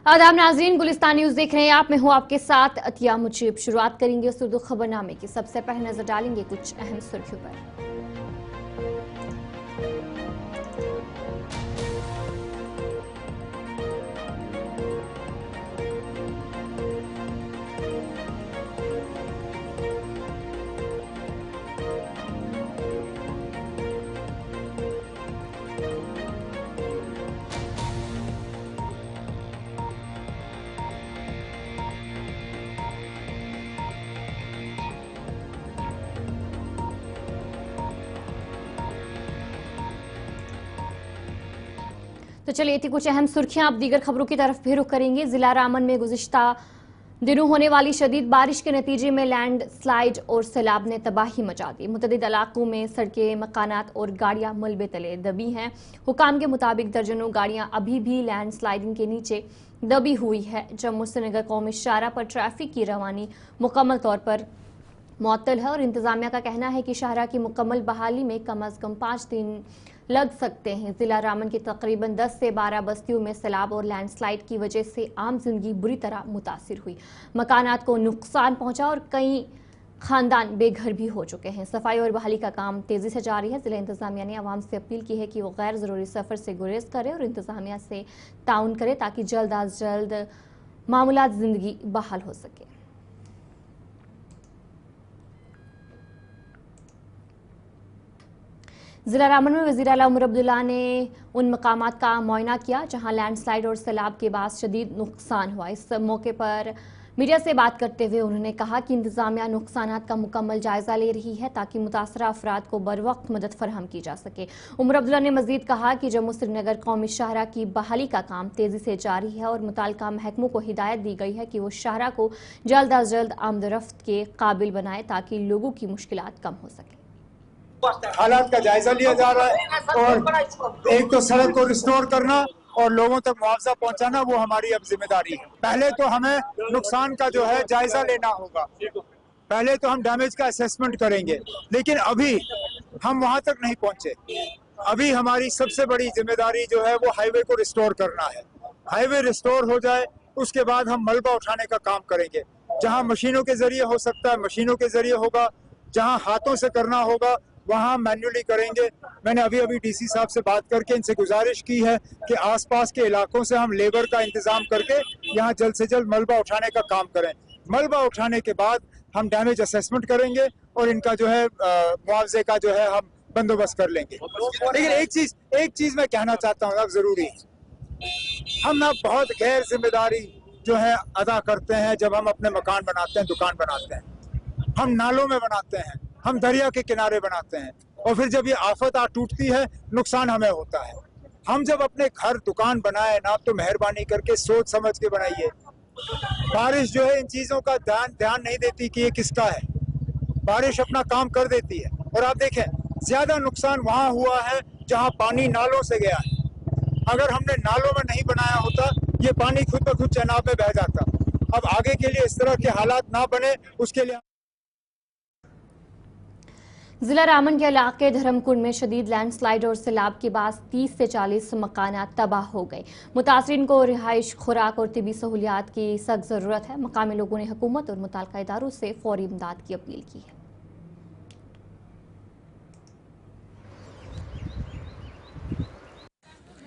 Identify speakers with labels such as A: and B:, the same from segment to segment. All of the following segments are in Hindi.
A: आदाब नाज़रीन, गुलिस्तान न्यूज़ देख रहे हैं आप। मैं हूं आपके साथ अतिया मुजीब। शुरुआत करेंगे उर्दू खबरनामे की। सबसे पहले नजर डालेंगे कुछ अहम सुर्खियों पर। तो चलिए थी कुछ अहम सुर्खियां। अब दीगर खबरों की तरफ भी रुख करेंगे। जिला रामन में गुज़िश्ता दिनों होने वाली शदीद बारिश के नतीजे में लैंड स्लाइड और सैलाब ने तबाही मचा दी। मुतअद्दिद इलाकों में सड़कें, मकानात और गाड़ियां मलबे तले दबी हैं। हुकाम के मुताबिक दर्जनों गाड़ियां अभी भी लैंड स्लाइडिंग के नीचे दबी हुई है। जम्मू श्रीनगर कौमी शाहराह पर ट्रैफिक की रवानी मुकम्मल तौर पर मुअत्तल है और इंतजामिया का कहना है कि शाहराह की मुकम्मल बहाली में कम अज कम 5 दिन लग सकते हैं। जिला रामन की तकरीबन 10 से 12 बस्तियों में सैलाब और लैंडस्लाइड की वजह से आम जिंदगी बुरी तरह मुतासिर हुई। मकानात को नुकसान पहुंचा और कई खानदान बेघर भी हो चुके हैं। सफाई और बहाली का काम तेजी से जारी है। जिला इंतजामिया ने आवाम से अपील की है कि वो गैर जरूरी सफर से गुरेज करे और इंतजामिया से ताउन करे ताकि जल्द अज जल्द मामूलात जिंदगी बहाल हो सके। जिला रामन में वज़ीर आला उमर अब्दुल्ला ने उन मकामात का मुआयना किया जहां लैंडस्लाइड और सैलाब के बाद शदीद नुकसान हुआ। इस मौके पर मीडिया से बात करते हुए उन्होंने कहा कि इंतजामिया नुकसानात का मुकम्मल जायजा ले रही है ताकि मुतासरा अफराद को बर वक्त मदद फराहम की जा सके। उमर अब्दुल्ला ने मजीद कहा कि जम्मू श्रीनगर कौमी शाहराह की बहाली का काम तेजी से जारी है और मुताल्लिका महकमों को हिदायत दी गई है कि वो शाहराह को जल्द अज जल्द आमदरफ्त के काबिल बनाए ताकि लोगों की मुश्किलात कम हो सके।
B: हालात का जायजा लिया जा रहा है और एक तो सड़क को रिस्टोर करना और लोगों तक मुआवजा पहुंचाना वो हमारी अब जिम्मेदारी है। पहले तो हमें नुकसान का जो है जायजा लेना होगा। पहले तो हम डैमेज का असेसमेंट करेंगे, लेकिन अभी हम वहां तक नहीं पहुंचे। अभी हमारी सबसे बड़ी जिम्मेदारी जो है वो हाईवे को रिस्टोर करना है। हाईवे रिस्टोर हो जाए उसके बाद हम मलबा उठाने का काम करेंगे। जहां मशीनों के जरिए हो सकता है मशीनों के जरिए होगा, जहां हाथों से करना होगा वहाँ मैन्युअली करेंगे। मैंने अभी डीसी साहब से बात करके इनसे गुजारिश की है कि आसपास के इलाकों से हम लेबर का इंतजाम करके यहाँ जल्द से जल्द मलबा उठाने का काम करें। मलबा उठाने के बाद हम डैमेज असेसमेंट करेंगे और इनका जो है मुआवजे का जो है हम बंदोबस्त कर लेंगे। लेकिन एक चीज मैं कहना चाहता हूँ, अब जरूरी हम ना बहुत गैर जिम्मेदारी जो है अदा करते हैं जब हम अपने मकान बनाते हैं, दुकान बनाते हैं। हम नालों में बनाते हैं, हम दरिया के किनारे बनाते हैं और फिर जब ये आफत आ टूटती है नुकसान हमें होता है। हम जब अपने घर दुकान बनाए ना तो मेहरबानी करके सोच समझ के बनाइए। बारिश जो है इन चीजों का ध्यान नहीं देती कि ये किसका है। बारिश अपना काम कर देती है और आप देखें ज्यादा नुकसान वहां हुआ है जहां पानी नालों से गया है। अगर हमने नालों में नहीं बनाया होता ये पानी खुद ब खुद चनाब में बह जाता। अब आगे के लिए इस तरह के हालात ना बने उसके लिए
A: जिला रामन के इलाके धर्मकुंड में शदीद लैंडस्लाइड और सैलाब के बाद 30 से 40 मकानात तबाह हो गए। मुतासरीन को रिहाइश, खुराक और तिबी सहूलियात की सख्त जरूरत है। मकामी लोगों ने हुकूमत और मुताल्लिका इदारों से फौरी इमदाद की अपील की है।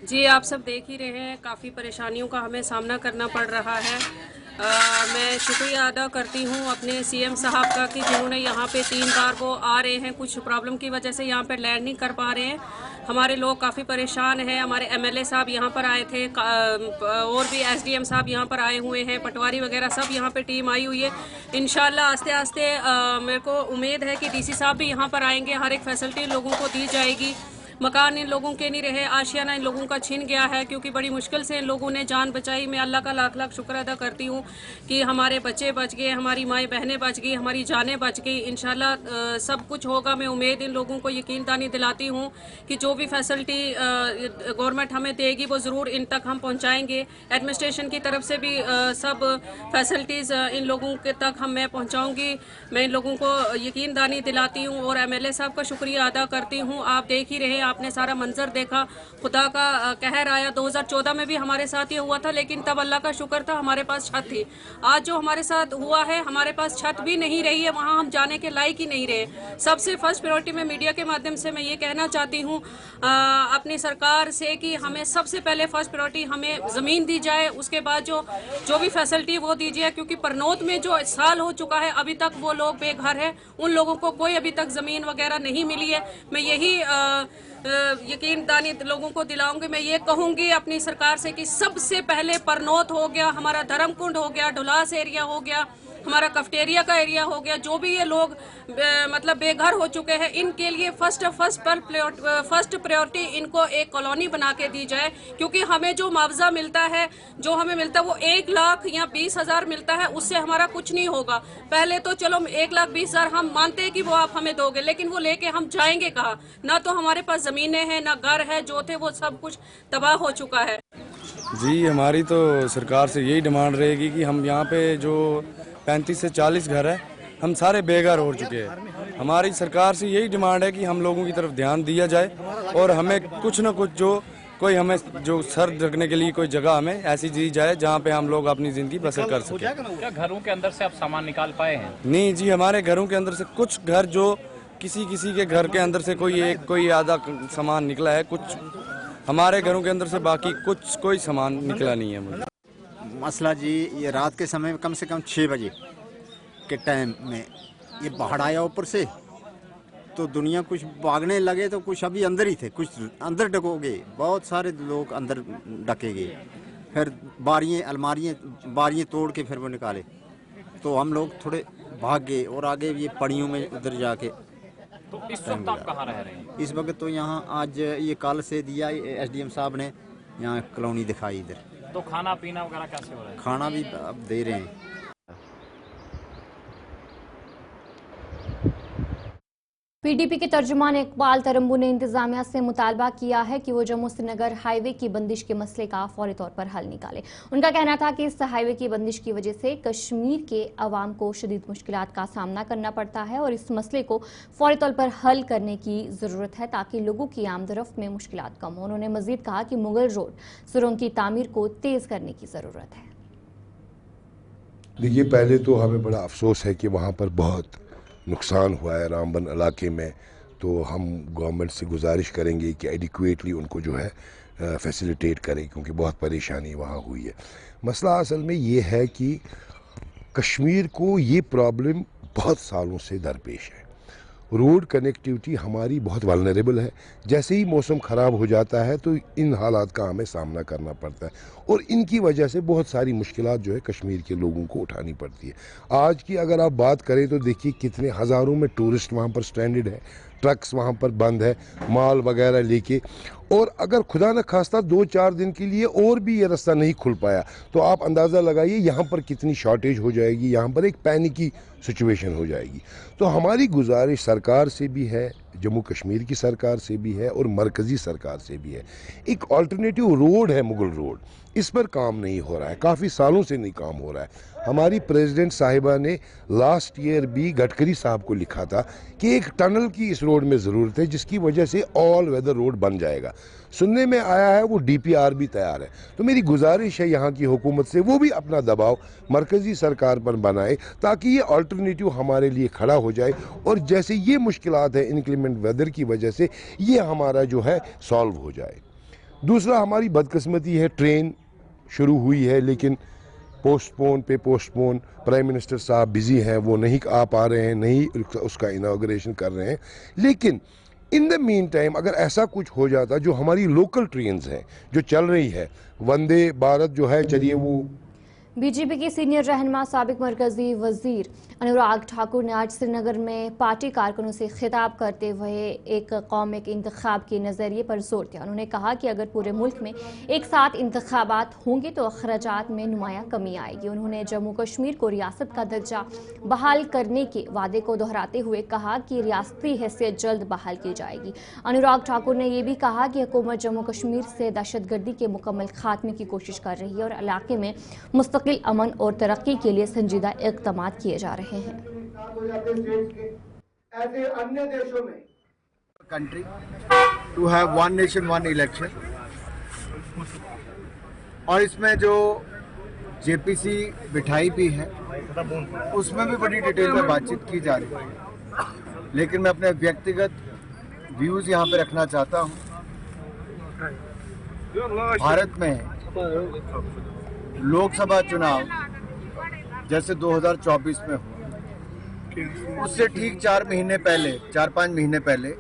C: जी, आप सब देख ही रहे हैं काफ़ी परेशानियों का हमें सामना करना पड़ रहा है। मैं शुक्रिया अदा करती हूँ अपने सीएम साहब का कि जिन्होंने यहाँ पे 3 बार वो आ रहे हैं, कुछ प्रॉब्लम की वजह से यहाँ पे लैंड नहीं कर पा रहे हैं। हमारे लोग काफ़ी परेशान हैं। हमारे एमएलए साहब यहाँ पर आए थे और भी एसडीएम साहब यहाँ पर आए हुए हैं, पटवारी वगैरह सब यहाँ पे टीम आई हुई है। इंशाल्लाह आस्ते आस्ते मेरे को उम्मीद है कि डीसी साहब भी यहाँ पर आएंगे, हर एक फैसिलिटी लोगों को दी जाएगी। मकान इन लोगों के नहीं रहे, आशियाना इन लोगों का छिन गया है क्योंकि बड़ी मुश्किल से इन लोगों ने जान बचाई। मैं अल्लाह का लाख लाख शुक्र अदा करती हूँ कि हमारे बच्चे बच गए, हमारी माएँ बहनें बच गई, हमारी जानें बच गई। इंशाल्लाह सब कुछ होगा। मैं उम्मीद इन लोगों को यकीन दानी दिलाती हूँ कि जो भी फैसिलिटी गवर्नमेंट हमें देगी वो ज़रूर इन तक हम पहुँचाएँगे। एडमिनिस्ट्रेशन की तरफ से भी सब फैसिलिटीज़ इन लोगों के तक मैं पहुँचाऊँगी। मैं इन लोगों को यकीन दानी दिलाती हूँ और एमएलए साहब का शुक्रिया अदा करती हूँ। आप देख ही रहे आपने सारा मंजर देखा, खुदा का कहर आया। 2014 में भी हमारे साथ ये हुआ था, लेकिन तब अल्लाह का शुक्र था हमारे पास छत थी। आज जो हमारे साथ हुआ है, हमारे पास छत भी नहीं रही है, वहाँ हम जाने के लायक ही नहीं रहे। सबसे फर्स्ट प्रायोरिटी में मीडिया के माध्यम से मैं ये कहना चाहती हूँ अपनी सरकार से कि हमें सबसे पहले फर्स्ट प्रायोरिटी हमें ज़मीन दी जाए, उसके बाद जो भी फैसिलिटी वो दीजिए, क्योंकि परनौत में जो साल हो चुका है अभी तक वो लोग बेघर है, उन लोगों को कोई अभी तक ज़मीन वगैरह नहीं मिली है। मैं यही यकीन दानी लोगों को दिलाऊंगी, मैं ये कहूंगी अपनी सरकार से कि सबसे पहले परनौत हो गया, हमारा धर्मकुंड हो गया, ढुलास एरिया हो गया, हमारा कफ्टेरिया का एरिया हो गया, जो भी ये लोग मतलब बेघर हो चुके हैं, इनके लिए फर्स्ट प्रायोरिटी इनको एक कॉलोनी बना के दी जाए। क्योंकि हमें जो मुआवजा मिलता है, जो हमें मिलता है वो 1 लाख या 20,000 मिलता है, उससे हमारा कुछ नहीं होगा। पहले तो चलो 1,20,000 हम मानते हैं कि वो आप हमें दोगे, लेकिन वो लेके हम जाएंगे कहाँ? ना तो हमारे पास जमीनें हैं, ना घर है, जो थे वो सब कुछ तबाह हो चुका है।
D: जी, हमारी तो सरकार से यही डिमांड रहेगी कि हम यहाँ पे जो 35 से 40 घर है, हम सारे बेघर हो चुके हैं। हमारी सरकार से यही डिमांड है कि हम लोगों की तरफ ध्यान दिया जाए और हमें कुछ न कुछ हमें जो सर रखने के लिए कोई जगह हमें ऐसी दी जाए जहाँ पे हम लोग अपनी ज़िंदगी बसर कर सकें।
E: क्या घरों के अंदर से आप सामान निकाल पाए हैं?
D: नहीं जी, हमारे घरों के अंदर से कुछ घर जो किसी के घर के अंदर से कोई आधा सामान निकला है, कुछ हमारे घरों के अंदर से, बाकी कोई सामान निकला नहीं है। मुझे
F: मसला जी, ये रात के समय में कम से कम 6 बजे के टाइम में ये बाढ़ आया ऊपर से, तो दुनिया कुछ भागने लगे, तो कुछ अभी अंदर ही थे, कुछ अंदर डको गए, बहुत सारे लोग अंदर डके गए। फिर बारियाँ तोड़ के फिर वो निकाले, तो हम लोग थोड़े भाग गए और आगे ये पड़ियों में उधर जाके।
E: तो इस वक्त आप कहाँ रह रहे हैं?
F: इस वक्त तो यहाँ आज ये कल से दिया SDM साहब ने, यहाँ कॉलोनी दिखाई इधर।
E: तो खाना पीना वगैरह कैसे हो रहा है?
F: खाना भी अब दे रहे हैं।
A: पीडीपी के तर्जुमान इकबाल तरम्बू ने इंतजामिया से मुतालबा किया है कि वो जम्मू श्रीनगर हाईवे की बंदिश के मसले का फौरी तौर पर हल निकाले। उनका कहना था कि इस हाईवे की बंदिश की वजह से कश्मीर के अवाम को शदीद मुश्किलात का सामना करना पड़ता है और इस मसले को फौरी तौर पर हल करने की ज़रूरत है ताकि लोगों की आमदरफ्त में मुश्किलात कम हो। उन्होंने मजीद कहा कि मुगल रोड सुरंग की तामीर को तेज़ करने की ज़रूरत है।
G: देखिए, पहले तो हमें बड़ा अफसोस है कि वहाँ पर बहुत नुकसान हुआ है रामबन इलाके में, तो हम गवर्नमेंट से गुजारिश करेंगे कि एडिक्वेटली उनको जो है फैसिलिटेट करें, क्योंकि बहुत परेशानी वहाँ हुई है। मसला असल में ये है कि कश्मीर को ये प्रॉब्लम बहुत सालों से दरपेश है। रोड कनेक्टिविटी हमारी बहुत वल्नरेबल है। जैसे ही मौसम ख़राब हो जाता है तो इन हालात का हमें सामना करना पड़ता है और इनकी वजह से बहुत सारी मुश्किलात जो है कश्मीर के लोगों को उठानी पड़ती है। आज की अगर आप बात करें तो देखिए कितने हज़ारों में टूरिस्ट वहाँ पर स्ट्रैंडेड है, ट्रक्स वहाँ पर बंद है माल वगैरह लेके, और अगर खुदा न खास्ता 2-4 दिन के लिए और भी ये रास्ता नहीं खुल पाया तो आप अंदाज़ा लगाइए यहाँ पर कितनी शॉर्टेज हो जाएगी, यहाँ पर एक पैनिक की सिचुएशन हो जाएगी। तो हमारी गुजारिश सरकार से भी है, जम्मू कश्मीर की सरकार से भी है और मरकज़ी सरकार से भी है, एक अल्टरनेटिव रोड है मुगल रोड, इस पर काम नहीं हो रहा है, काफ़ी सालों से नहीं काम हो रहा है। हमारी प्रेसिडेंट साहिबा ने लास्ट ईयर भी गडकरी साहब को लिखा था कि एक टनल की इस रोड में ज़रूरत है जिसकी वजह से ऑल वेदर रोड बन जाएगा। सुनने में आया है वो DPR भी तैयार है। तो मेरी गुजारिश है यहाँ की हुकूमत से वो भी अपना दबाव मरकज़ी सरकार पर बनाए ताकि ये अल्टरनेटिव हमारे लिए खड़ा हो जाए और जैसे ये मुश्किलात है इनक्लीमेंट वेदर की वजह से ये हमारा जो है सॉल्व हो जाए। दूसरा, हमारी बदकिस्मती है, ट्रेन शुरू हुई है लेकिन पोस्टपोन पे पोस्टपोन, प्राइम मिनिस्टर साहब बिजी हैं, वो नहीं आ पा रहे हैं, नहीं उसका इनॉग्रेशन कर रहे हैं। लेकिन इन द मीन टाइम अगर ऐसा कुछ हो जाता, जो हमारी लोकल ट्रेन्स हैं जो चल रही है, वंदे भारत जो है, चलिए वो
A: बीजेपी के सीनियर रहनुमा साबिक मरकजी वजीर अनुराग ठाकुर ने आज श्रीनगर में पार्टी कारकुनों से खिताब करते हुए एक कौम के इंतखाब के नज़रिए पर जोर दिया। उन्होंने कहा कि अगर पूरे मुल्क में एक साथ इंतखाबात होंगे तो अखराजात में नुमाया कमी आएगी। उन्होंने जम्मू कश्मीर को रियासत का दर्जा बहाल करने के वादे को दोहराते हुए कहा कि रियासती हैसियत जल्द बहाल की जाएगी। अनुराग ठाकुर ने यह भी कहा कि हुकूमत जम्मू कश्मीर से दहशतगर्दी के मुकम्मल खात्मे की कोशिश कर रही है और इलाके में मुस्तकिल अमन और तरक्की के लिए संजीदा इक़दाम किए जा रहे हैं।
H: ऐसे अन्य देशों में country to have one nation one election, और इसमें जो जेपीसी बिठाई भी है उसमें भी बड़ी डिटेल में बातचीत की जा रही है, लेकिन मैं अपने व्यक्तिगत व्यूज यहाँ पे रखना चाहता हूँ। भारत में लोकसभा चुनाव जैसे 2024 में हुआ, उससे ठीक 4-5 महीने पहले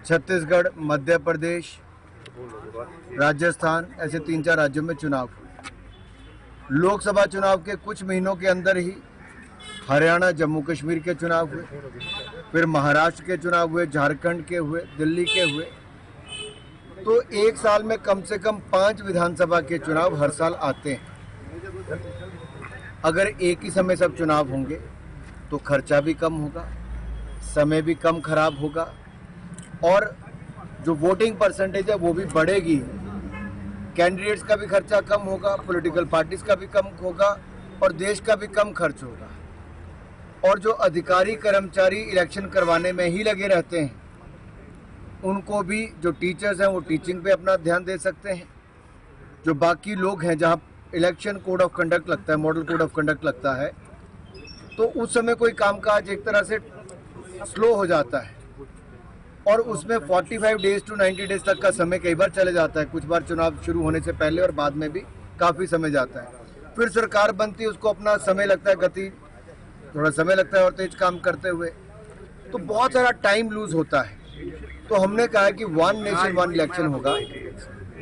H: छत्तीसगढ़, मध्य प्रदेश, राजस्थान ऐसे 3-4 राज्यों में चुनाव हुए। लोकसभा चुनाव के कुछ महीनों के अंदर ही हरियाणा, जम्मू कश्मीर के चुनाव हुए, फिर महाराष्ट्र के चुनाव हुए, झारखंड के हुए, दिल्ली के हुए। तो एक साल में कम से कम 5 विधानसभा के चुनाव हर साल आते हैं। अगर एक ही समय सब चुनाव होंगे तो खर्चा भी कम होगा, समय भी कम खराब होगा, और जो वोटिंग परसेंटेज है वो भी बढ़ेगी। कैंडिडेट्स का भी खर्चा कम होगा, पॉलिटिकल पार्टीज का भी कम होगा, और देश का भी कम खर्च होगा। और जो अधिकारी कर्मचारी इलेक्शन करवाने में ही लगे रहते हैं, उनको भी, जो टीचर्स हैं वो टीचिंग पे अपना ध्यान दे सकते हैं। जो बाकी लोग हैं, जहाँ इलेक्शन कोड ऑफ कंडक्ट लगता है, मॉडल कोड ऑफ कंडक्ट लगता है, तो उस समय कोई कामकाज एक तरह से स्लो हो जाता है, और उसमें 45 डेज टू 90 डेज तक का समय कई बार चले जाता है। कुछ बार चुनाव शुरू होने से पहले और बाद में भी काफ़ी समय जाता है। फिर सरकार बनती है, उसको अपना समय लगता है, गति थोड़ा समय लगता है और तेज काम करते हुए, तो बहुत सारा टाइम लूज होता है। तो हमने कहा कि वन नेशन वन इलेक्शन होगा,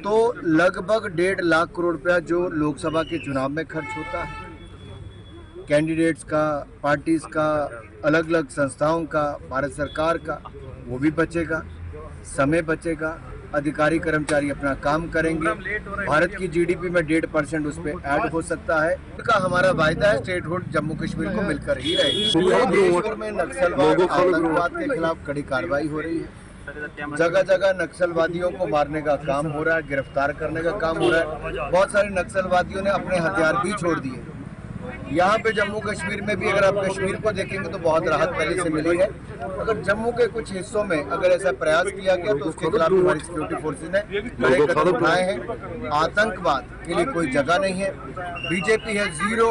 H: तो लगभग 1.5 लाख करोड़ रुपया जो लोकसभा के चुनाव में खर्च होता है, कैंडिडेट्स का, पार्टीज का, अलग अलग संस्थाओं का, भारत सरकार का, वो भी बचेगा, समय बचेगा, अधिकारी कर्मचारी अपना काम करेंगे। भारत की जीडीपी में 1.5% उस पर ऐड हो सकता है। का हमारा वायदा है स्टेटहुड जम्मू कश्मीर को मिलकर ही रहेगी। देश में नक्सलवाद, आतंकवाद के खिलाफ कड़ी कार्रवाई हो रही है। जगह जगह नक्सलवादियों को मारने का काम हो रहा है, गिरफ्तार करने का काम हो रहा है। बहुत सारे नक्सलवादियों ने अपने हथियार भी छोड़ दिए। यहाँ पे जम्मू कश्मीर में भी अगर आप कश्मीर को देखेंगे तो बहुत राहत पहले से मिली है। अगर जम्मू के कुछ हिस्सों में अगर ऐसा प्रयास किया गया तो उसके खिलाफ हमारी सिक्योरिटी फोर्सेज ने कड़े कदम उठाए हैं। आतंकवाद के लिए कोई जगह नहीं है। बीजेपी है zero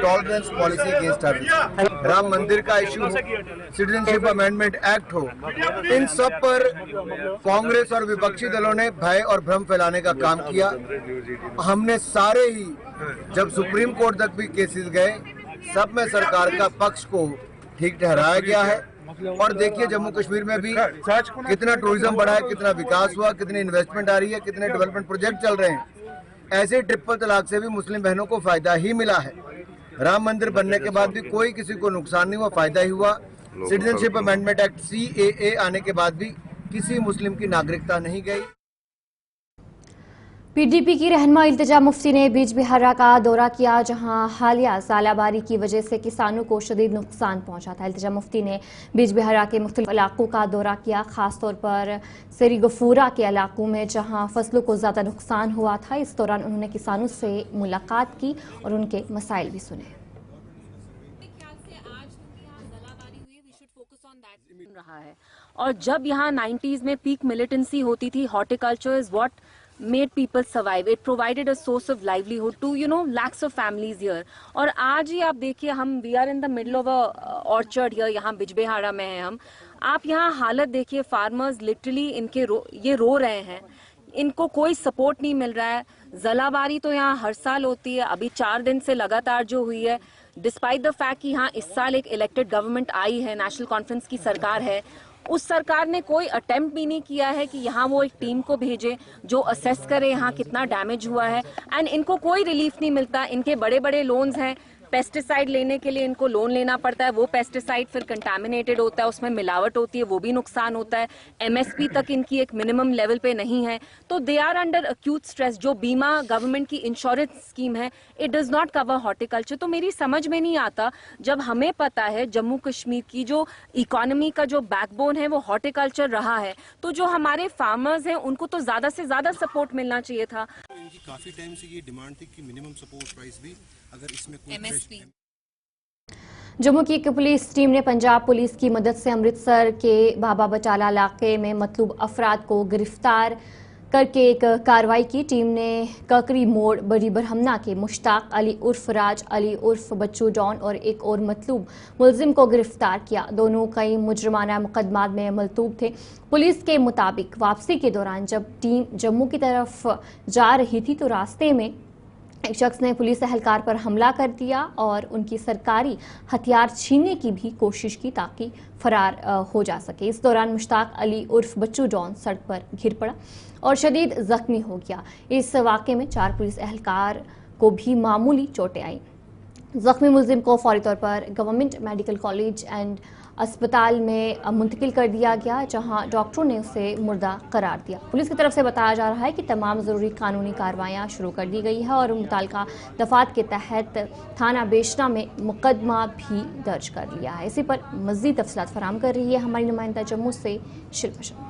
H: tolerance policy against terrorism. Ram मंदिर का इशू हो, सिटीजनशिप अमेंडमेंट एक्ट हो, इन सब पर कांग्रेस और विपक्षी दलों ने भय और भ्रम फैलाने का काम किया। हमने सारे ही, जब सुप्रीम कोर्ट तक भी केसेस गए, सब में सरकार का पक्ष को ठीक ठहराया गया है। और देखिए जम्मू कश्मीर में भी कितना टूरिज्म बढ़ा है, कितना विकास हुआ, कितनी इन्वेस्टमेंट आ रही है, कितने डेवलपमेंट प्रोजेक्ट चल रहे हैं। ऐसे ट्रिपल तलाक से भी मुस्लिम बहनों को फायदा ही मिला है। राम मंदिर बनने के बाद भी कोई किसी को नुकसान नहीं हुआ, फायदा ही हुआ। सिटीजनशिप अमेंडमेंट एक्ट CAA आने के बाद भी किसी मुस्लिम की नागरिकता नहीं गई।
A: PDP की रहनुमा इल्तिजा मुफ्ती ने बीजबिहारा का दौरा किया, जहां हालिया सालाबारी की वजह से किसानों को शदीद नुकसान पहुंचा था। इल्तिजा मुफ्ती ने बीजबिहारा के मुख्तलिफ इलाकों का दौरा किया, खासतौर पर सिरीगफूरा के इलाकों में जहां फसलों को ज़्यादा नुकसान हुआ था। इस दौरान उन्होंने किसानों से मुलाकात की और उनके मसाइल भी सुने।
I: रहा है, और जब यहाँ 90s में पीक मिलिटेंसी होती थी, horticulture is what made people survive. It provided a source of livelihood to, lakhs of families here. और आज ही आप देखिए, हम we are in the middle of a orchard here, यहाँ बिजबिहारा में हैं हम। आप यहाँ हालत देखिए, फार्मर्स लिटरली ये रो रहे हैं, इनको कोई सपोर्ट नहीं मिल रहा है। जलाबारी तो यहाँ हर साल होती है, अभी 4 दिन से लगातार जो हुई है, डिस्पाइट द फैक्ट कि यहाँ इस साल एक इलेक्टेड गवर्नमेंट आई है, नेशनल कॉन्फ्रेंस की सरकार है, उस सरकार ने कोई अटेम्प्ट भी नहीं किया है कि यहाँ वो एक टीम को भेजे जो असेस करे यहाँ कितना डैमेज हुआ है। एंड इनको कोई रिलीफ नहीं मिलता। इनके बड़े बड़े लोन्स हैं, पेस्टिसाइड लेने के लिए इनको लोन लेना पड़ता है, वो पेस्टिसाइड फिर कंटामिनेटेड होता है, उसमें मिलावट होती है, वो भी नुकसान होता है। MSP तक इनकी एक मिनिमम लेवल पे नहीं है, तो they are under acute stress. जो बीमा गवर्नमेंट की इंश्योरेंस स्कीम है, it does not cover horticulture. तो मेरी समझ में नहीं आता, जब हमें पता है जम्मू कश्मीर की जो इकोनॉमी का जो बैकबोन है वो हॉर्टिकल्चर रहा है, तो जो हमारे फार्मर्स हैं उनको तो ज्यादा से ज्यादा सपोर्ट मिलना चाहिए था।
J: इनकी काफी टाइम से ये डिमांड थी कि मिनिमम सपोर्ट प्राइस भी अगर इसमें कोई
A: MSP। जम्मू की एक पुलिस टीम ने पंजाब पुलिस की मदद से अमृतसर के बाबा बटाला इलाके में मतलूब अफराद को गिरफ्तार करके एक कार्रवाई की। टीम ने ककरी मोड़ बड़ी बरहमना के मुश्ताक अली उर्फ राज अली उर्फ बच्चू डॉन और एक और मतलूब मुलजिम को गिरफ्तार किया। दोनों कई मुजरमाना मुकदमात में मतलूब थे। पुलिस के मुताबिक वापसी के दौरान जब टीम जम्मू की तरफ जा रही थी तो रास्ते में एक शख्स ने पुलिस एहलकार पर हमला कर दिया और उनकी सरकारी हथियार छीनने की भी कोशिश की ताकि फरार हो जा सके। इस दौरान मुश्ताक अली उर्फ बच्चू डॉन सड़क पर गिर पड़ा और शदीद जख्मी हो गया। इस वाक़े में 4 पुलिस एहलकार को भी मामूली चोटें आईं। जख्मी मुलजिम को फौरी तौर पर गवर्नमेंट मेडिकल कॉलेज एंड अस्पताल में मुंतकिल कर दिया गया, जहां डॉक्टरों ने उसे मुर्दा करार दिया। पुलिस की तरफ से बताया जा रहा है कि तमाम ज़रूरी कानूनी कार्रवाइयाँ शुरू कर दी गई है और मुतल्लिका दफात के तहत थाना बेशना में मुकदमा भी दर्ज कर लिया है। इसी पर मज़ीद तफसीलात फराहम कर रही है हमारी नुमाइंदा जम्मू से शिल्पा शर्मा।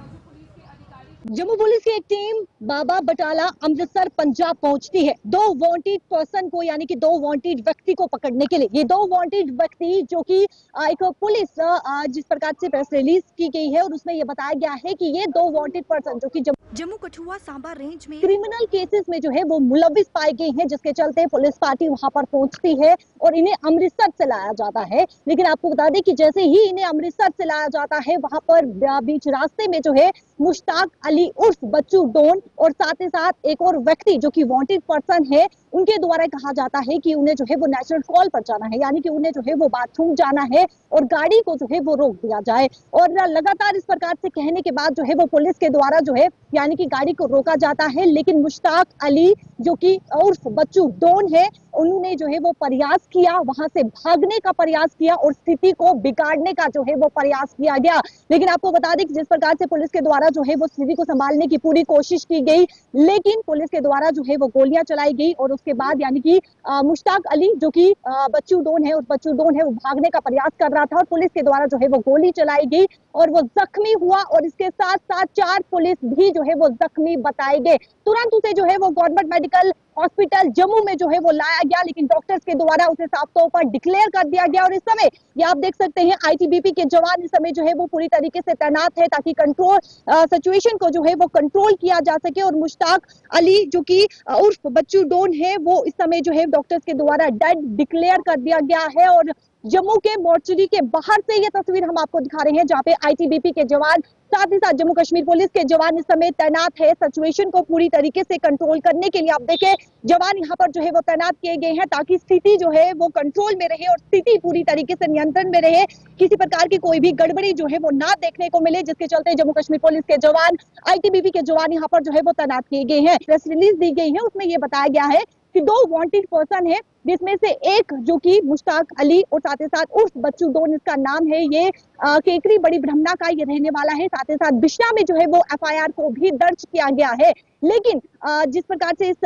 J: जम्मू पुलिस की एक टीम बाबा बटाला अमृतसर पंजाब पहुंचती है 2 वांटेड पर्सन को, यानी कि 2 वांटेड व्यक्ति को पकड़ने के लिए। ये 2 वांटेड व्यक्ति जो कि एक पुलिस जिस प्रकार से प्रेस रिलीज की गई है और उसमें ये बताया गया है कि ये 2 वांटेड पर्सन जो कि
K: जम्मू कठुआ सांबा रेंज में
J: क्रिमिनल केसेस में जो है वो मुलविस पाए गए हैं, जिसके चलते पुलिस पार्टी वहां पर पहुंचती है और इन्हें अमृतसर से लाया जाता है। लेकिन आपको बता दें कि जैसे ही इन्हें अमृतसर से लाया जाता है वहां पर बीच रास्ते में जो है मुश्ताक अली उर्फ बच्चू डॉन और साथ ही साथ एक और व्यक्ति जो कि वांटेड पर्सन है, उनके द्वारा कहा जाता है कि उन्हें जो है वो नेचुरल कॉल पर जाना है, यानी कि उन्हें जो है वो बाथरूम जाना है और गाड़ी को जो है वो रोक दिया जाए। और लगातार इस प्रकार से कहने के बाद जो है वो पुलिस के द्वारा जो है यानी कि गाड़ी को रोका जाता है। लेकिन मुश्ताक अली जो कि उर्फ बच्चू डॉन है, उन्होंने जो है वो प्रयास किया, वहां से भागने का प्रयास किया और स्थिति को बिगाड़ने का जो है वो प्रयास किया गया। लेकिन आपको बता दें कि जिस प्रकार से पुलिस के द्वारा जो है वो स्थिति को संभालने की पूरी कोशिश की गई, लेकिन पुलिस के द्वारा जो है वो गोलियां चलाई गई और उसके बाद यानी कि मुश्ताक अली जो कि बच्चू डॉन है, उस बच्चू डॉन है वो भागने का प्रयास कर रहा था और पुलिस के द्वारा जो है वो गोली चलाई गई और वो जख्मी हुआ और इसके साथ साथ 4 पुलिस भी जो है वो जख्मी बताए गए। तुरंत उसे जो है वो गवर्नमेंट मेडिकल हॉस्पिटल जम्मू में जो है वो लाया गया, लेकिन डॉक्टर्स के द्वारा उसे साफ तौर पर डिक्लेयर कर दिया गया। और इस समय ये आप देख सकते हैं आईटीबीपी के जवान इस समय जो है वो पूरी तरीके से तैनात है ताकि कंट्रोल सिचुएशन को जो है वो कंट्रोल किया जा सके। और मुश्ताक अली जो कि उर्फ बच्चू डॉन है वो इस समय जो है डॉक्टर्स के द्वारा डेड डिक्लेयर कर दिया गया है। और जम्मू के मोर्चरी के बाहर से ये तस्वीर हम आपको दिखा रहे हैं जहाँ पे आईटीबीपी के जवान साथ ही साथ जम्मू कश्मीर पुलिस के जवान इस समय तैनात है सिचुएशन को पूरी तरीके से कंट्रोल करने के लिए। आप देखें जवान यहाँ पर जो है वो तैनात किए गए हैं ताकि स्थिति जो है वो कंट्रोल में रहे और स्थिति पूरी तरीके से नियंत्रण में रहे, किसी प्रकार की कोई भी गड़बड़ी जो है वो ना देखने को मिले, जिसके चलते जम्मू कश्मीर पुलिस के जवान आईटीबीपी के जवान यहाँ पर जो है वो तैनात किए गए हैं। प्रेस रिलीज दी गई है, उसमें ये बताया गया है कि 2 वांटेड पर्सन है, जिसमें से एक जो कि मुश्ताक अली और साथ ही साथ उर्फ बच्चू डॉन इसका नाम है, ये केकरी बड़ी ब्रह्मना का ये रहने वाला है। साथ ही साथ बिश्ना में जो है वो एफआईआर को भी दर्ज किया गया है। लेकिन जिस प्रकार से इस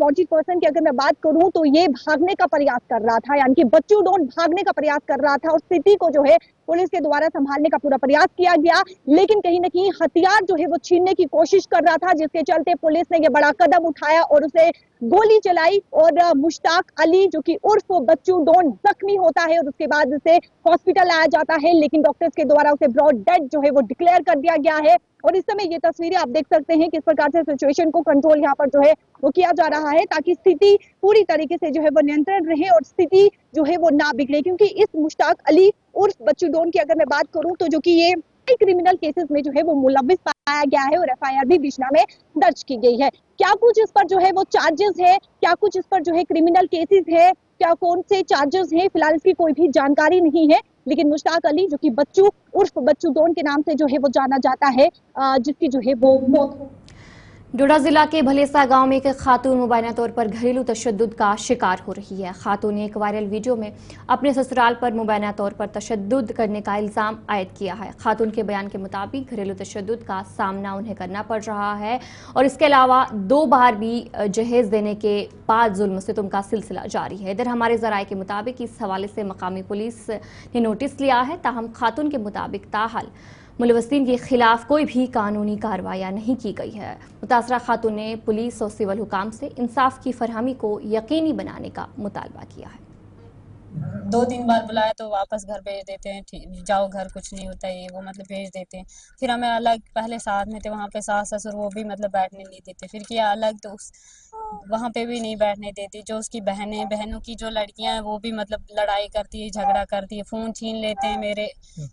J: वांटेड पर्सन की अगर मैं बात करूं तो ये भागने का प्रयास कर रहा था, यानी कि बच्चू डॉन भागने का प्रयास कर रहा था और स्थिति को जो है पुलिस के द्वारा संभालने का पूरा प्रयास किया गया, लेकिन कहीं ना कहीं हथियार जो है वो छीनने की कोशिश कर रहा था, जिसके चलते पुलिस ने ये बड़ा कदम उठाया और उसे गोली चलाई और मुश्ताक अली जो कि उर्फ बच्चू डॉन जख्मी होता है और उसके बाद उसे हॉस्पिटल लाया जाता है, लेकिन डॉक्टर्स के द्वारा उसे ब्रॉड डेड जो है वो डिक्लेयर कर दिया गया है। और इस समय ये तस्वीरें आप देख सकते हैं किस प्रकार से सिचुएशन को कंट्रोल यहाँ पर जो है वो किया जा रहा है ताकि स्थिति पूरी तरीके से जो है वो नियंत्रण रहे और स्थिति जो है वो ना बिगड़े। क्योंकि इस मुश्ताक अली उर्फ बच्चू डॉन की अगर मैं बात करूं तो जो कि ये क्रिमिनल केसेस में जो है वो मुलविस पाया गया है और एफआईआर भी बिश्ना में दर्ज की गई है। क्या कुछ इस पर जो है वो चार्जेस है, क्या कुछ इस पर जो है क्रिमिनल केसेस है, क्या कौन से चार्जेस हैं, फिलहाल इसकी कोई भी जानकारी नहीं है। लेकिन मुश्ताक अली जो कि बच्चू उर्फ बच्चू डॉन के नाम से जो है वो जाना जाता है, जिसकी जो है वो मौत
A: डोडा जिला के भलेसा गांव में एक खातून मुबैना तौर पर घरेलू तशद्दुद का शिकार हो रही है। खातून ने एक वायरल वीडियो में अपने ससुराल पर मुबैना तौर पर तशद्दुद करने का इल्ज़ाम आयद किया है। खातून के बयान के मुताबिक घरेलू तशद्दुद का सामना उन्हें करना पड़ रहा है और इसके अलावा 2 बार भी जहेज देने के बाद जुल्म सितम का सिलसिला जारी है। इधर हमारे ज़राए के मुताबिक इस हवाले से मकामी पुलिस ने नोटिस लिया है, ताहम खातून के मुताबिक ताहाल मुलवसिन के खिलाफ कोई भी कानूनी कार्रवाई नहीं की गई है। मुतासरा खातून ने पुलिस और सिविल हुकाम से इंसाफ की फरहमी को यकीनी बनाने का मुतालबा किया है।
C: 2-3 बार बुलाया तो वापस घर भेज देते हैं, जाओ घर, कुछ नहीं होता है, वो मतलब भेज देते हैं। फिर हमें अलग, पहले साथ में थे वहाँ पे सास ससुर, वो भी मतलब बैठने नहीं देते, फिर किया अलग तो वहाँ पे भी नहीं बैठने देती। जो उसकी बहनों की जो लड़कियां हैं वो भी मतलब लड़ाई करती है, झगड़ा करती है, फ़ोन छीन लेते हैं मेरे,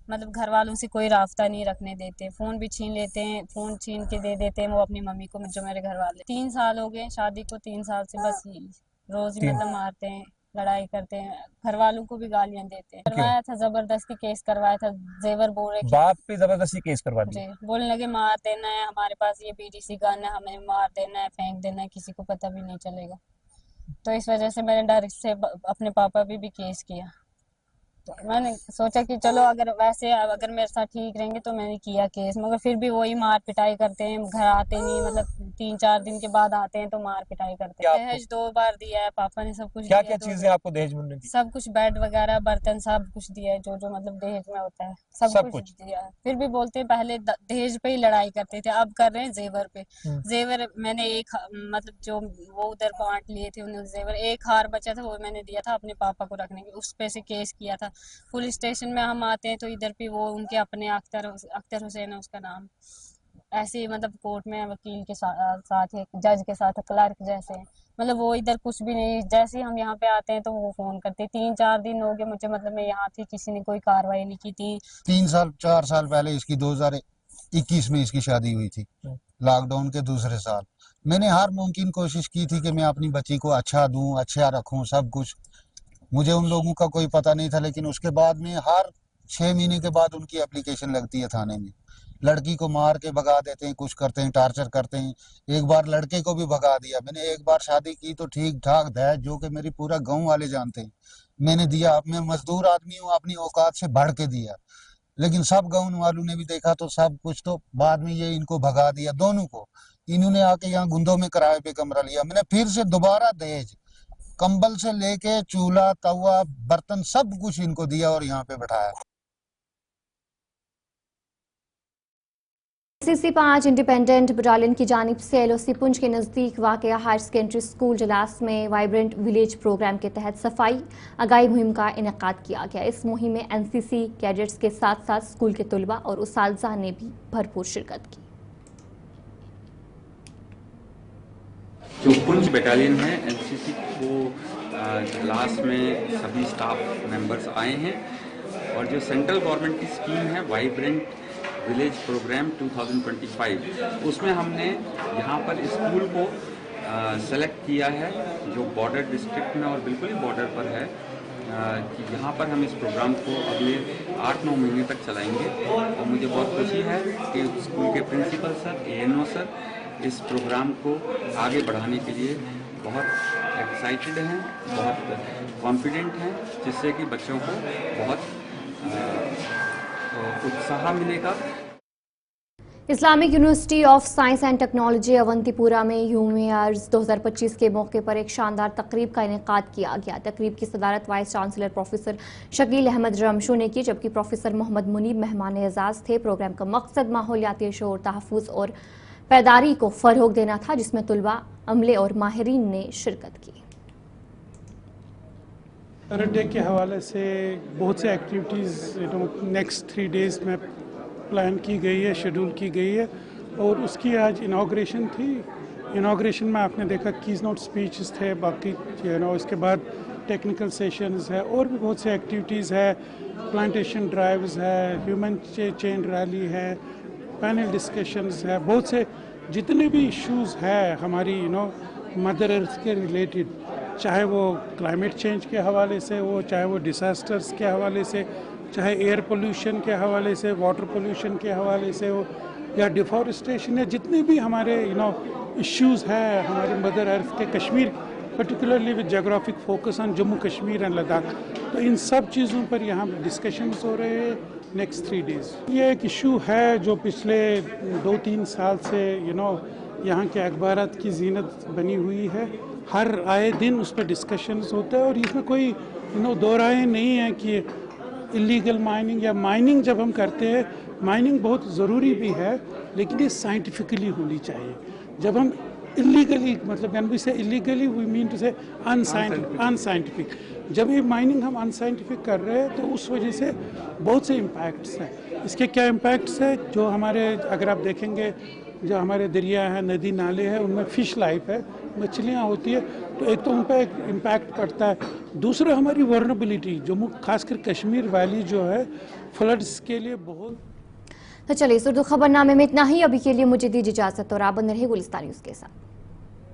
C: मतलब घर वालों से कोई रास्ता नहीं रखने देते, फ़ोन भी छीन लेते हैं, फ़ोन छीन के दे देते हैं वो अपनी मम्मी को, जो मेरे घर वाले। 3 साल हो गए शादी को, 3 साल से बस रोज़ ही मतलब मारते हैं, लड़ाई करते हैं, घर वालों को भी गालियां देते हैं। करवाया था, जबरदस्ती केस करवाया था, जेवर बोल रहे
L: बाप पे जबरदस्ती केस करवा दिया।
C: जी, बोलने लगे मार देना है, हमारे पास ये बीडीसी गन है, हमें मार देना है, फेंक देना है, किसी को पता भी नहीं चलेगा। तो इस वजह से मैंने डर से अपने पापा भी केस किया। तो मैंने सोचा कि चलो अगर वैसे अगर मेरे साथ ठीक रहेंगे तो मैंने किया केस, मगर फिर भी वही मार पिटाई करते हैं, घर आते नहीं, मतलब 3-4 दिन के बाद आते हैं तो मार पिटाई करते हैं। दहेज 2 बार दिया है पापा ने, सब कुछ
L: क्या
C: दिया।
L: क्या चीजें आपको दहेज में दी?
C: सब कुछ, बेड वगैरह, बर्तन, सब कुछ दिया है, जो मतलब दहेज में होता है, सब कुछ दिया है। फिर भी बोलते हैं पहले दहेज पे ही लड़ाई करते थे, अब कर रहे हैं जेवर पे। जेवर मैंने एक मतलब जो वो उधर बांट लिए थे उन्होंने जेवर, एक हार बचा था वो मैंने दिया था अपने पापा को रखने के, उस पे से केस किया था। पुलिस स्टेशन में हम आते हैं तो इधर पे वो उनके अपने अख्तर हुसैन है उसका नाम, ऐसे ही मतलब कोर्ट में वकील के साथ है, जज के साथ, क्लर्क जैसे, मतलब वो इधर कुछ भी नहीं। जैसे ही हम यहाँ पे आते हैं तो वो फोन करते हैं। 3-4 दिन हो गए मुझे, मतलब मैं यहाँ थी, किसी ने कोई कार्रवाई नहीं की थी।
M: 4 साल पहले इसकी 2021 में इसकी शादी हुई थी, लॉकडाउन के दूसरे साल। मैंने हर मुमकिन कोशिश की थी कि मैं अपनी बच्ची को अच्छा दूं, अच्छा रखूं, सब कुछ। मुझे उन लोगों का कोई पता नहीं था, लेकिन उसके बाद में हर 6 महीने के बाद उनकी एप्लीकेशन लगती है थाने में। लड़की को मार के भगा देते हैं, कुछ करते हैं, टार्चर करते हैं। एक बार लड़के को भी भगा दिया। मैंने एक बार शादी की तो ठीक ठाक दहेज, जो कि मेरी पूरा गांव वाले जानते हैं, मैंने दिया। अब मैं मजदूर आदमी हूँ, अपनी औकात से बढ़ के दिया, लेकिन सब गांव वालों ने भी देखा तो सब कुछ, तो बाद में ये इनको भगा दिया दोनों को। इन्होंने आके यहाँ गुंदों में किराए पे कमरा लिया। मैंने फिर से दोबारा दहेज, कंबल से लेके चूल्हा, तवा, बर्तन, सब कुछ इनको दिया और यहाँ पे बैठाया।
A: सीसी 5 इंडिपेंडेंट बटालियन की जानिब से एलओसी पुंछ के नज़दीक वाक़या हायर सेकेंडरी स्कूल जलास में वाइब्रेंट विलेज प्रोग्राम के तहत सफाई आगाही मुहिम का इनेकाद किया गया। इस मुहिम में एनसीसी कैडेट्स के साथ साथ स्कूल के तलबा और उसातिज़ा ने भी भरपूर शिरकत की।
N: जो पुंछ बटालियन है एनसीसी, वो जलास में सभी स्टाफ मेंबर्स आए हैं और जो सेंट्रल गवर्नमेंट की स्कीम है वाइब्रेंट विलेज प्रोग्राम 2025, उसमें हमने यहाँ पर स्कूल को सेलेक्ट किया है जो बॉर्डर डिस्ट्रिक्ट में और बिल्कुल ही बॉर्डर पर है, कि यहाँ पर हम इस प्रोग्राम को अगले 8-9 महीने तक चलाएंगे। और मुझे बहुत खुशी है कि स्कूल के प्रिंसिपल सर, एएनओ सर इस प्रोग्राम को आगे बढ़ाने के लिए बहुत एक्साइटेड हैं, बहुत कॉन्फिडेंट हैं, जिससे कि बच्चों को बहुत उत्साह मिलेगा।
A: Islamic University of Science and Technology Awantipora में यूमेयर्स 2025 के मौके पर एक शानदार तकरीब का इनेकाद किया गया। तकरीब की सदारत vice chancellor professor Shakeel Ahmad Ramshu ने की, जबकि प्रोफेसर मोहम्मद मुनीब मेहमान एजाज थे। प्रोग्राम का मकसद माहौलियाती शोर, तहफ़्फ़ुज़ और पैदारी को फ़रोग़ देना था, जिसमें तुलबा, अमले और माहिरीन ने शिरकत की।
O: अर्थ डे के हवाले से बहुत से एक्टिविटीज़ नेक्स्ट 3 डेज़ में प्लान की गई है, शेड्यूल की गई है और उसकी आज इनाग्रेशन थी। इनाग्रेशन में आपने देखा कीज नोट स्पीचेस थे, बाकी इसके बाद टेक्निकल सेशंस है और भी बहुत से एक्टिविटीज़ है, प्लांटेशन ड्राइव्स है, ह्यूमन चेन रैली है, पैनल डिस्कशंस है, बहुत से जितने भी इश्यूज़ है हमारी मदर अर्थ के रिलेटेड, चाहे वो क्लाइमेट चेंज के हवाले से हो, चाहे वो डिसास्टर्स के हवाले से, चाहे एयर पोल्यूशन के हवाले से, वाटर पोल्यूशन के हवाले से हो, या डिफॉरेस्टेशन, या जितने भी हमारे इश्यूज़ है हमारी मदर अर्थ के, Kashmir particularly with geographic focus on Jammu Kashmir and Ladakh, तो इन सब चीज़ों पर यहाँ डिस्कशंस हो रहे हैं नेक्स्ट 3 डेज़। ये एक इशू है जो पिछले 2-3 साल से यहाँ के अखबारात की जीनत बनी हुई है। हर आए दिन उस पर डिस्कशंस होता है और इसमें कोई दो राय नहीं है कि इलीगल माइनिंग या माइनिंग जब हम करते हैं, माइनिंग बहुत ज़रूरी भी है, लेकिन ये साइंटिफिकली होनी चाहिए। जब हम इलीगली, मतलब when we say illegally we mean to say unscientific. जब ये माइनिंग हम अनसाइंटिफिक कर रहे हैं तो उस वजह से बहुत से इम्पैक्ट्स हैं। इसके क्या इम्पैक्ट्स है, जो हमारे अगर आप देखेंगे जो हमारे दरिया है, नदी नाले हैं, उनमें फिश लाइफ है, मछलियाँ होती है, तो एक तो उन पर इम्पैक्ट पड़ता है। दूसरा हमारी वर्नेबिलिटी, जो खासकर कश्मीर वैली जो है फ्लड्स के लिए बहुत।
A: तो चलिए इस उर्दू खबरनामे में इतना ही। अभी के लिए मुझे दीजिए इजाजत और आप बने रहिए गुलिस्तान न्यूज़ के साथ।